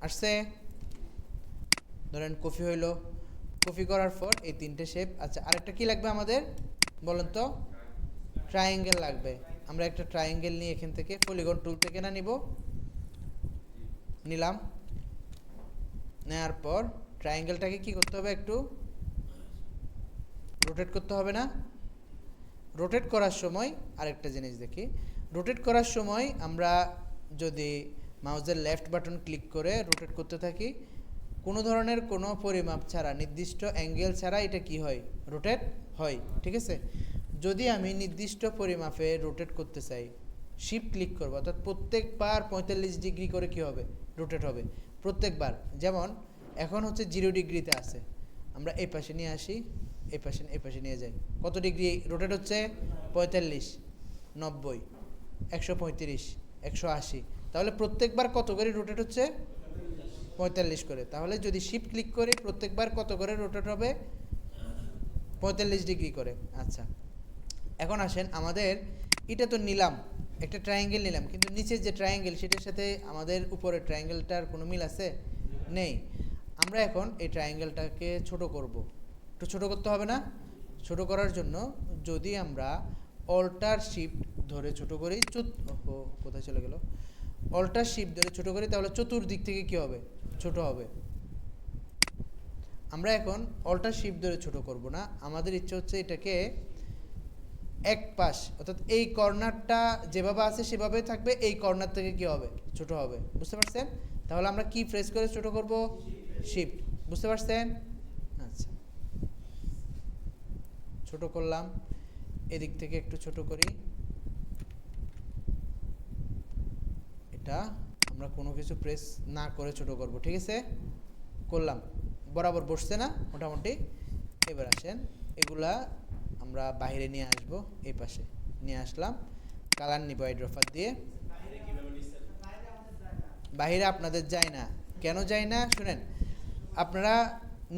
আসছে। ধরেন কপি হইলো, কপি করার পর এই তিনটে শেপ। আচ্ছা, আরেকটা কি লাগবে আমাদের বলেন তো? ট্রায়াঙ্গেল লাগবে। আমরা একটা ট্রায়াঙ্গেল নিয়ে এখান থেকে পলিগন টুল থেকে না নিব, নিলাম। নেওয়ার পর ট্রায়াঙ্গেলটাকে কি করতে হবে, একটু রোটেট করতে হবে না? রোটেট করার সময় আরেকটা জিনিস দেখি, রোটেট করার সময় আমরা যদি মাউসের লেফট বাটন ক্লিক করে রোটেট করতে থাকি, কোনো ধরনের কোনো পরিমাপ ছাড়া, নির্দিষ্ট অ্যাঙ্গেল ছাড়া এটা কি হয়, রোটেট হয়। ঠিক আছে, যদি আমি নির্দিষ্ট পরিমাপে রোটেট করতে চাই, শিফট ক্লিক করব, অর্থাৎ প্রত্যেকবার 45 ডিগ্রি করে কি হবে, রোটেট হবে প্রত্যেকবার। যেমন এখন হচ্ছে 0 ডিগ্রিতে আছে, আমরা এই পাশে নিয়ে আসি, এই পাশে নিয়ে যাই, কত ডিগ্রি রোটেট হচ্ছে, 45, 90, 135, 180। তাহলে প্রত্যেকবার কত করে রোটেট হচ্ছে, 45 করে। তাহলে যদি শিফট ক্লিক করে প্রত্যেকবার কত করে রোটেট হবে, 45 ডিগ্রি করে। আচ্ছা, এখন আসেন আমাদের এটা তো নিলাম, একটা ট্রায়াঙ্গেল নিলাম, কিন্তু নিচের যে ট্রায়াঙ্গেল সেটার সাথে আমাদের উপরের ট্রায়াঙ্গেলটার কোনো মিল আছে, নেই। আমরা এখন এই ট্রায়াঙ্গেলটাকে ছোট করব, একটু ছোট করতে হবে না? ছোট করার জন্য যদি আমরা অল্টার শিফট ধরে ছোট করি, কোথায় চলে গেল, অল্টার শিফট ধরে ছোট করি, তাহলে চতুর্দিক থেকে কি হবে, ছোট হবে। আমরা এখন অল্টার শিফট ধরে ছোট করব না, আমাদের ইচ্ছে হচ্ছে এটাকে এক পাশ, অর্থাৎ এই কর্নারটা যেভাবে আছে সেভাবেই থাকবে, এই কর্নার থেকে কি হবে, ছোট হবে। বুঝতে পারছেন? তাহলে আমরা কি প্রেস করে ছোট করব, শিফট। বুঝতে পারছেন? আচ্ছা, ছোট করলাম, এদিক থেকে একটু ছোট করি। এটা আমরা কোনো কিছু প্রেস না করে ছোট করব, ঠিক আছে? করলাম, বরাবর বসছে না মোটামুটি। এবার আসেন এগুলা আমরা বাইরে নিয়ে আসব, এই পাশে নিয়ে আসলাম, কালার নিব আইড্রপার দিয়ে। বাইরে আপনাদের যায় না, কেন যায় না শুনেন, আপনারা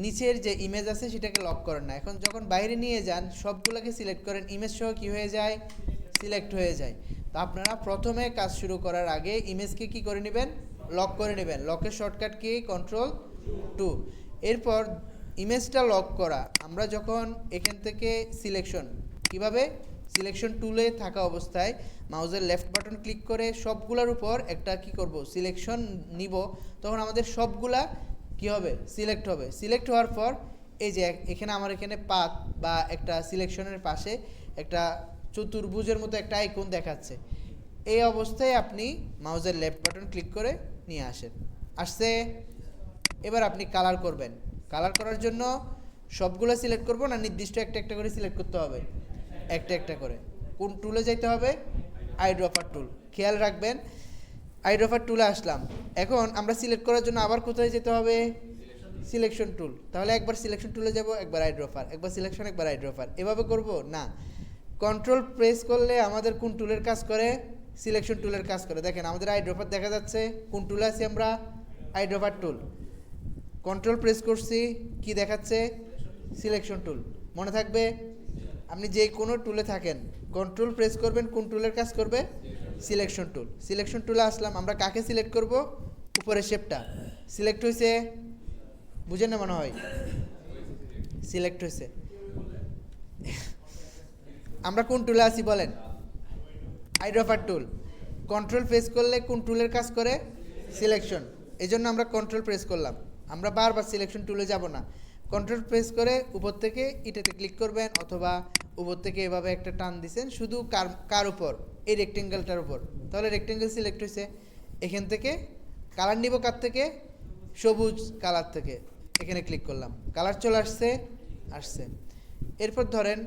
নিচের যে ইমেজ আছে সেটাকে লক করেন না। এখন যখন বাইরে নিয়ে যান সবগুলোকে সিলেক্ট করেন, ইমেজ সহ কি হয়ে যায়, সিলেক্ট হয়ে যায়। তো আপনারা প্রথমে কাজ শুরু করার আগে ইমেজকে কি করে নেবেন, লক করে নেবেন। লকের শর্টকাট কি? Ctrl+2। এরপর ইমেজটা লক করা, আমরা যখন এখান থেকে সিলেকশন, কিভাবে সিলেকশন টুলে থাকা অবস্থায় মাউসের লেফট বাটন ক্লিক করে সবগুলোর উপর একটা কি করব, সিলেকশন নিব, তখন আমাদের সবগুলা কি হবে? সিলেক্ট হবে। সিলেক্ট হওয়ার পর এই যে এখানে আমার এখানে পাত বা একটা সিলেকশনের পাশে একটা চতুর্ভুজের মতো একটা আইকন দেখাচ্ছে। এই অবস্থায় আপনি মাউসের লেফট বাটন ক্লিক করে নিয়ে আসেন। আসছে? এবার আপনি কালার করবেন। কালার করার জন্য সবগুলো সিলেক্ট করব না নির্দিষ্ট একটা একটা করে সিলেক্ট করতে হবে? একটা একটা করে। কোন টুলে যেতে হবে? আইড্রপার টুল। খেয়াল রাখবেন, আইড্রপার টুলে আসলাম। এখন আমরা সিলেক্ট করার জন্য আবার কোথায় যেতে হবে? Selection tool. তাহলে একবার সিলেকশন টুলে যাব, একবার আইড্রপার, একবার সিলেকশন, একবার আইড্রপার। এভাবে করব না। কন্ট্রোল প্রেস করলে আমাদের কোন টুলের কাজ করে? সিলেকশন টুলের কাজ করে। দেখেন আমাদের আইড্রপার দেখা যাচ্ছে। কোন টুলে আছি আমরা? আইড্রপার টুল। কন্ট্রোল প্রেস করছি, কি দেখাচ্ছে? Selection tool. মনে থাকবে, আপনি যে কোনো টুলে থাকেন, কন্ট্রোল প্রেস করবেন, কোন টুলের কাজ করবে? Selection tool. সিলেকশন টুলে আসলাম, আমরা কাকে সিলেক্ট করব? উপরের শেপটা। সিলেক্ট হয়েছে? বুঝেন না মনে হয়? সিলেক্ট হয়েছে। আমরা কোন টুলে আছি বলেন? আইড্রপার টুল। কন্ট্রোল প্রেস করলে কোন টুলের কাজ করে? সিলেকশন। এই জন্য আমরা কন্ট্রোল প্রেস করলাম। আমরা বারবার সিলেকশন টুলে যাব না। কন্ট্রোল প্রেস করে উপর থেকে এটাতে ক্লিক করবেন, অথবা উপর থেকে এভাবে একটা টান দিছেন শুধু কার উপর? এই রেক্টেঙ্গেলটার উপর। তাহলে রেক্টেঙ্গেল সিলেক্ট হয়েছে। এখান থেকে কালার নিব কার থেকে? সবুজ কালার থেকে। এখানে ক্লিক করলাম, কালার চলে আসছে। আসছে। এরপর ধরেন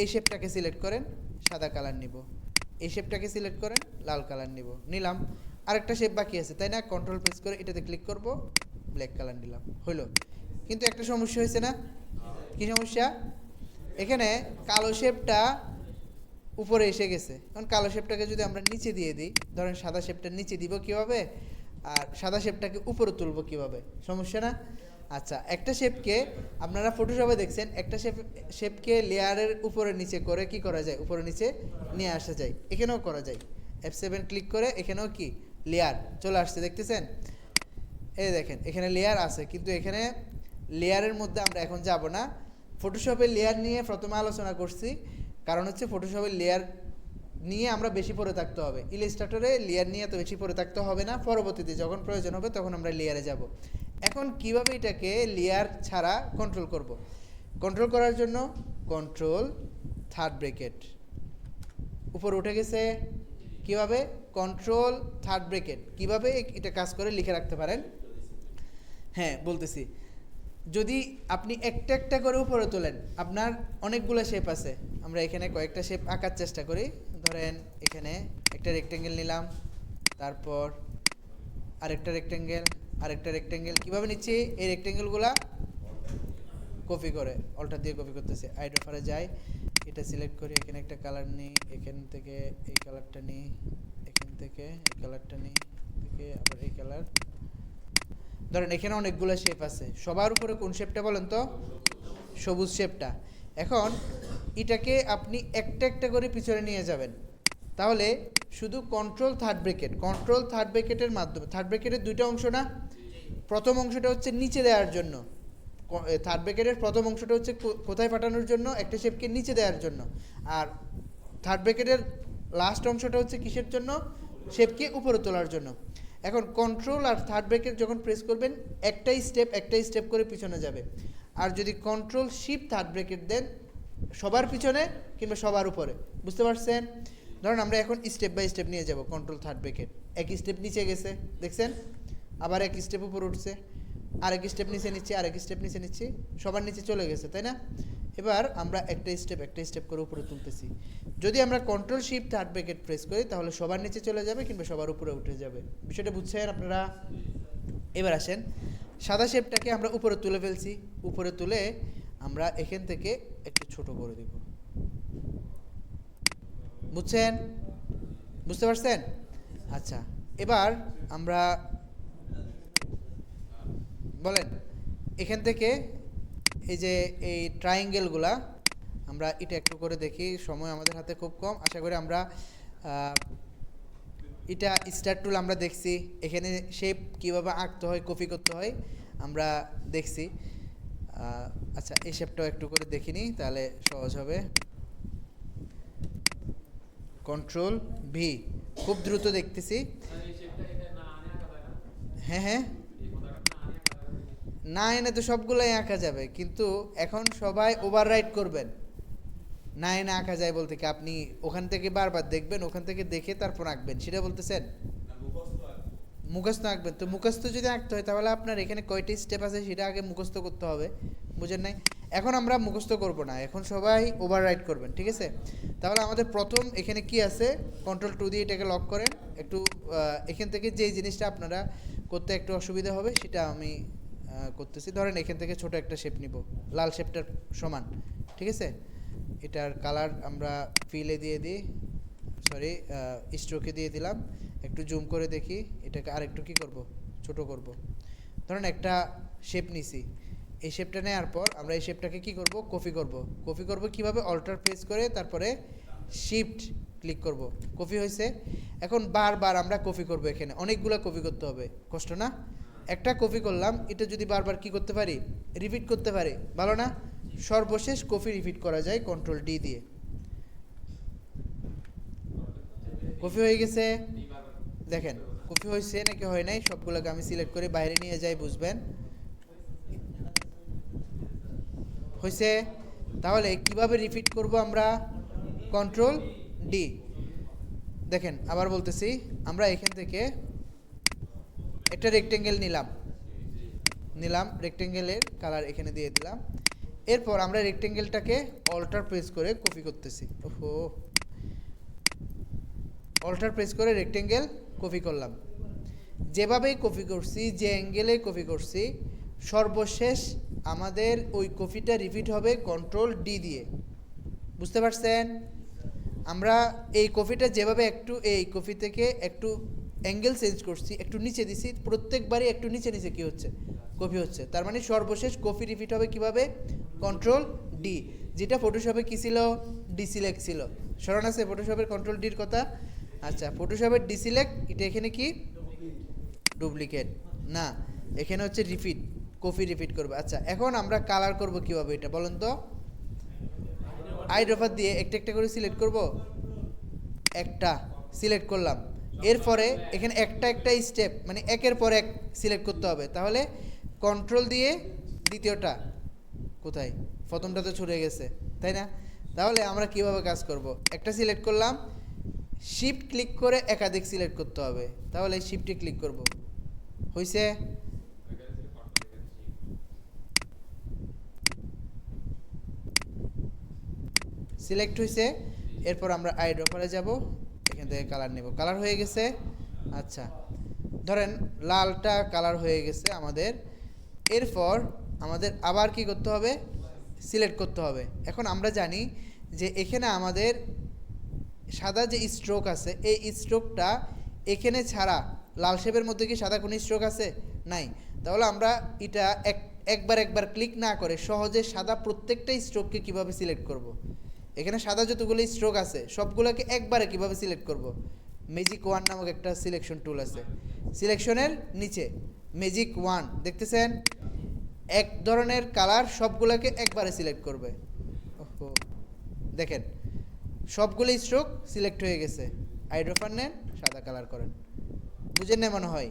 এই শেপটাকে সিলেক্ট করেন, সাদা কালার নিব। এই শেপটাকে সিলেক্ট করেন, লাল কালার নিব। নিলাম। আরেকটা শেপ বাকি আছে, তাই না? কন্ট্রোল প্রেস করে এটাতে ক্লিক করব, ব্ল্যাক কালার নিলাম। হইল। কিন্তু একটা সমস্যা হয়েছে না? কি সমস্যা? এখানে কালো শেপটা উপরে এসে গেছে। কারণ কালো শেপটাকে যদি আমরা নিচে দিয়ে দিই, ধরেন সাদা শেপটা নিচে দিব কিভাবে, আর সাদা শেপটাকে উপরে তুলবো কিভাবে? সমস্যা না? আচ্ছা, একটা শেপকে আপনারা ফটোশপে দেখছেন, একটা শেপকে লেয়ারের উপরে নিচে করে কি করা যায়? উপরে নিচে নিয়ে আসা যায়। এখানেও করা যায়। F7 ক্লিক করে এখানেও কি লেয়ার চলে আসছে, দেখতেছেন? এই দেখেন এখানে লেয়ার আছে, কিন্তু এখানে লেয়ারের মধ্যে আমরা এখন যাব না। ফটোশপের লেয়ার নিয়ে প্রথমে আলোচনা করছি, কারণ হচ্ছে ফটোশপের লেয়ার নিয়ে আমরা বেশি পড়ে থাকতে হবে। ইলাস্ট্রেটরে লেয়ার নিয়ে এত বেশি পড়ে থাকতে হবে না। পরবর্তীতে যখন প্রয়োজন হবে তখন আমরা লেয়ারে যাব। এখন কিভাবে এটাকে লেয়ার ছাড়া কন্ট্রোল করব? কন্ট্রোল করার জন্য কন্ট্রোল থার্ড ব্র্যাকেট, উপর উঠে গেছে। কিভাবে? Control third bracket. কিভাবে এটা কাজ করে লিখে রাখতে পারেন? হ্যাঁ বলতেছি। যদি আপনি একটা একটা করে উপরে তোলেন, আপনার অনেকগুলো শেপ আছে। আমরা এখানে কয়েকটা শেপ আঁকার চেষ্টা করি। ধরেন এখানে একটা রেক্টেঙ্গেল নিলাম, তারপর আরেকটা রেক্টেঙ্গেল, আরেকটা রেক্টেঙ্গেল। কীভাবে নিচ্ছি? এই রেক্টেঙ্গেলগুলা কপি করে, অল্টার দিয়ে কপি করতেছি। আইড্রপারে যাই, এটা সিলেক্ট করি, এখানে একটা কালার নিই, এখান থেকে এই কালারটা নিই, এখান থেকে এই কালারটা নিই, থেকে আবার এই কালার। ধরেন এখানে অনেকগুলো শেপ আছে, সবার উপরে কোন শেপটা বলেন তো? সবুজ শেপটা। এখন এটাকে আপনি একটা একটা করে পিছনে নিয়ে যাবেন। তাহলে শুধু control third bracket, control third ব্র্যাকেটের মাধ্যমে, থার্ড ব্র্যাকেটের দুইটা অংশ না? প্রথম অংশটা হচ্ছে নিচে দেওয়ার জন্য, থার্ড ব্র্যাকেটের প্রথম অংশটা হচ্ছে কোথায় পাঠানোর জন্য? একটা শেপকে নিচে দেওয়ার জন্য। আর থার্ড ব্র্যাকেটের লাস্ট অংশটা হচ্ছে কিসের জন্য? শেপকে উপরে তোলার জন্য। এখন কন্ট্রোল আর থার্ড ব্র্যাকেট যখন প্রেস করবেন, একটাই স্টেপ করে পিছনে যাবে। আর যদি কন্ট্রোল শিফট থার্ড ব্র্যাকেট দেন, সবার পিছনে কিংবা সবার উপরে। বুঝতে পারছেন? ধরুন আমরা এখন স্টেপ বাই স্টেপ নিয়ে যাব। কন্ট্রোল থার্ড ব্র্যাকেট, এক স্টেপ নিচে গেছে, দেখছেন? আবার এক স্টেপ উপরে উঠছে, আরেক স্টেপ নিচে নিচ্ছি, আরেক স্টেপ নিচে নিচ্ছি, সবার নিচে চলে গেছে, তাই না? এবার আমরা একটা স্টেপ করে উপরে তুলতেছি। যদি আমরা control shift third bracket press করি, তাহলে সবার নিচে চলে যাবে কিংবা সবার উপরে উঠে যাবে। বিষয়টা বুঝছেন আপনারা? এবার আসেন, সাদা শেপটাকে আমরা উপরে তুলে ফেলছি। উপরে তুলে আমরা এখান থেকে একটু ছোট করে দেব। বুঝছেন? বুঝতে পারছেন? আচ্ছা, এবার আমরা বলেন এখান থেকে এই যে এই ট্রায়াঙ্গেলগুলা আমরা এটা একটু করে দেখি। সময় আমাদের হাতে খুব কম, আশা করি আমরা এটা স্টার টুল আমরা দেখছি, এখানে শেপ কিভাবে আঁকতে হয়, কপি করতে হয় আমরা দেখছি। আচ্ছা, এই শেপটাও একটু করে দেখিনি, তাহলে সহজ হবে। কন্ট্রোল ভি, খুব দ্রুত দেখতেছি। হ্যাঁ হ্যাঁ, না এনে তো সবগুলোই আঁকা যাবে, কিন্তু এখন সবাই ওভাররাইট করবেন। না এনে আঁকা যায় বলতে কি আপনি ওখান থেকে বারবার দেখবেন, ওখান থেকে দেখে তারপর আঁকবেন, সেটা বলতেছেন? মুখস্থ আঁকবেন, তো মুখস্থ যদি আঁকতে হয় তাহলে আপনার এখানে কয়টি স্টেপ আছে সেটা আগে মুখস্থ করতে হবে, বুঝেন নাই? এখন আমরা মুখস্থ করব না, এখন সবাই ওভাররাইট করবেন, ঠিক আছে? তাহলে আমাদের প্রথম এখানে কি আছে, কন্ট্রোল টু দিয়ে এটাকে লক করেন। একটু এখান থেকে যেই জিনিসটা আপনারা করতে একটু অসুবিধা হবে সেটা আমি করতেছি। ধরেন এখান থেকে ছোট একটা শেপ নিব, লাল শেপটার সমান, ঠিক আছে? এটার কালার আমরা ফিলে দিয়ে দিই, সরি স্ট্রোকে দিয়ে দিলাম। একটু জুম করে দেখি, এটাকে আরেকটু কি করব, ছোট করব। ধরেন একটা শেপ নিছি, এই শেপটা নেওয়ার পর আমরা এই শেপটাকে কি করব, কপি করব। কপি করব কিভাবে, অল্টার প্রেস করে তারপরে শিফট ক্লিক করব, কপি হয়েছে। এখন বারবার আমরা কপি করব, এখানে অনেকগুলো কপি করতে হবে, কষ্ট না? একটা কপি করলাম, এটা যদি বারবার কি করতে পারি, রিপিট করতে পারি, ভালো না? সর্বশেষ কপি রিপিট করা যায় কন্ট্রোল ডি দিয়ে। কপি হয়ে গেছে, দেখেন কপি হয়েছে নাকি হয় নাই, সবগুলোকে আমি সিলেক্ট করে বাইরে নিয়ে যাই, বুঝবেন হয়েছে। তাহলে কিভাবে রিপিট করব আমরা, কন্ট্রোল ডি। দেখেন আবার বলতেছি, আমরা এখান থেকে একটা রেক্টেঙ্গেল নিলাম, রেক্টেঙ্গেলের কালার এখানে দিয়ে দিলাম। এরপর আমরা রেক্টেঙ্গেলটাকে অল্টার প্রেস করে কপি করতেছি। ওহো, অল্টার প্রেস করে রেক্টেঙ্গেল কপি করলাম। যেভাবেই কপি করছি, যে অ্যাঙ্গেলে কপি করছি, সর্বশেষ আমাদের ওই কপিটা রিপিট হবে কন্ট্রোল ডি দিয়ে, বুঝতে পারছেন? আমরা এই কপিটা যেভাবে একটু এই কপি থেকে একটু অ্যাঙ্গেল চেঞ্জ করছি, একটু নিচে দিছি, প্রত্যেকবারই একটু নিচে নিচে কি হচ্ছে, কপি হচ্ছে। তার মানে সর্বশেষ কপি রিপিট হবে কিভাবে, কন্ট্রোল ডি। যেটা ফটোশপে কি ছিল, ডিসিলেক্ট ছিল, স্মরণ আছে ফটোশপের কন্ট্রোল ডির কথা? আচ্ছা, ফটোশপের ডিসিলেক্ট, এটা এখানে কি ডুপ্লিকেট না, এখানে হচ্ছে রিপিট, কপি রিপিট করবে। আচ্ছা, এখন আমরা কালার করব কিভাবে এটা বলেন তো? আইড্রপার দিয়ে একটা একটা করে সিলেক্ট করব, একটা সিলেক্ট করলাম। এরপরে এখানে একটা একটা স্টেপ, মানে একের পর এক সিলেক্ট করতে হবে। তাহলে কন্ট্রোল দিয়ে দ্বিতীয়টা কোথায়, প্রথমটা তো ছুটে গেছে, তাই না? তাহলে আমরা কিভাবে কাজ করব, একটা সিলেক্ট করলাম, শিফট ক্লিক করে একাধিক সিলেক্ট করতে হবে। তাহলে শিফটে ক্লিক করব, হয়েছে? সিলেক্ট হয়েছে। এরপর আমরা আইড্রপারে যাব, এখান থেকে কালার নেব, কালার হয়ে গেছে। আচ্ছা, ধরেন লালটা কালার হয়ে গেছে আমাদের। এরপর আমাদের আবার কি করতে হবে, সিলেক্ট করতে হবে। এখন আমরা জানি যে এখানে আমাদের সাদা যে স্ট্রোক আছে, এই স্ট্রোকটা এখানে ছাড়া লাল শেপের মধ্যে কি সাদা কোনো স্ট্রোক আছে? নাই। তাহলে আমরা এটা একবার ক্লিক না করে সহজে সাদা প্রত্যেকটা স্ট্রোককে কিভাবে সিলেক্ট করব। এখানে সাদা যতগুলো স্ট্রোক আছে সবগুলোকে একবারে কিভাবে সিলেক্ট করব। ম্যাজিক ওয়ান নামক একটা সিলেকশন টুল আছে, সিলেকশনের নিচে ম্যাজিক ওয়ান দেখতেছেন, এক ধরনের কালার সবগুলোকে একবারে সিলেক্ট করবে। ওহো, দেখেন সবগুলো স্ট্রোক সিলেক্ট হয়ে গেছে। আইড্রপার নেন, সাদা কালার করেন, বুঝেন না মনে হয়?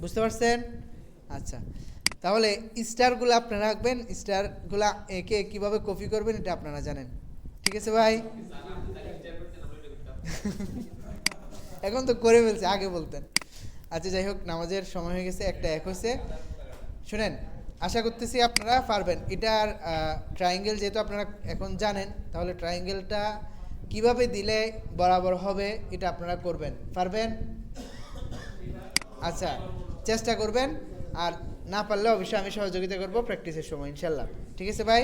বুঝতে পারছেন? আচ্ছা, তাহলে স্টারগুলো আপনারা রাখবেন, স্টারগুলো একে কীভাবে কপি করবেন এটা আপনারা জানেন, ঠিক আছে ভাই? এখন তো করে ফেলছে, আগে বলতেন। আচ্ছা যাই হোক, নামাজের সময় হয়ে গেছে, একটা এক হয়েছে। শুনেন, আশা করতেছি আপনারা পারবেন। এটার ট্রায়াঙ্গেল যেহেতু আপনারা এখন জানেন, তাহলে ট্রায়াঙ্গেলটা কিভাবে দিলে বরাবর হবে এটা আপনারা করবেন, পারবেন? আচ্ছা, চেষ্টা করবেন, আর না পারলে অবশ্যই আমি সহযোগিতা করব প্র্যাকটিসের সময়, ইনশাল্লাহ। ঠিক আছে ভাই?